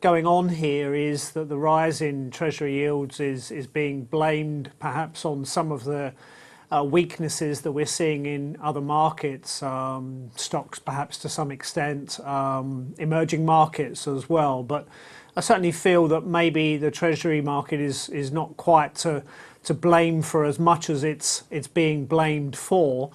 going on here is that the rise in Treasury yields is being blamed perhaps on some of the weaknesses that we're seeing in other markets, stocks perhaps to some extent, emerging markets as well. But I certainly feel that maybe the Treasury market is not quite to blame for as much as it's being blamed for.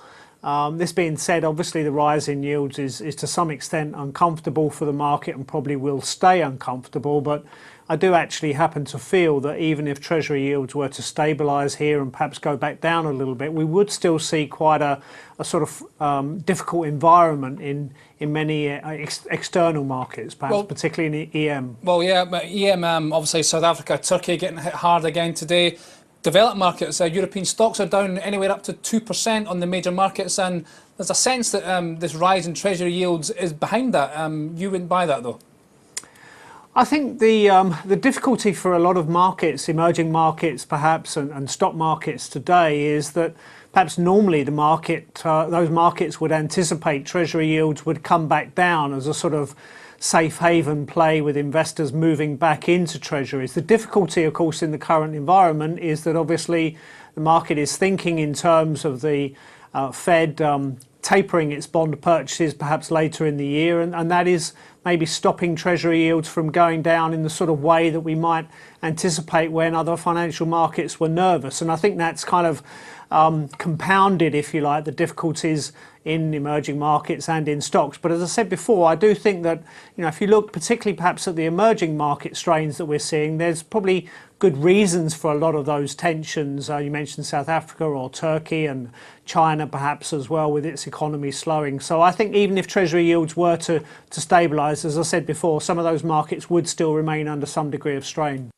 This being said, obviously the rise in yields is to some extent uncomfortable for the market and probably will stay uncomfortable, but I do actually happen to feel that even if Treasury yields were to stabilise here and perhaps go back down a little bit, we would still see quite a sort of difficult environment in many external markets, perhaps particularly in the EM. Well, yeah, but EM, obviously South Africa, Turkey getting hit hard again today. Developed markets, European stocks are down anywhere up to 2% on the major markets, and there's a sense that this rise in Treasury yields is behind that. You wouldn't buy that though? I think the difficulty for a lot of markets, emerging markets perhaps, and stock markets today is that perhaps normally the market, those markets would anticipate Treasury yields would come back down as a sort of safe haven play with investors moving back into Treasuries. The difficulty, of course, in the current environment is that obviously the market is thinking in terms of the Fed tapering its bond purchases perhaps later in the year, and that is maybe stopping Treasury yields from going down in the sort of way that we might anticipate when other financial markets were nervous. And I think that's kind of compounded, if you like, the difficulties in emerging markets and in stocks. But as I said before, I do think that, if you look particularly perhaps at the emerging market strains that we're seeing, there's probably good reasons for a lot of those tensions. You mentioned South Africa or Turkey, and China perhaps as well with its economy slowing. So I think even if Treasury yields were to stabilise, as I said before, some of those markets would still remain under some degree of strain.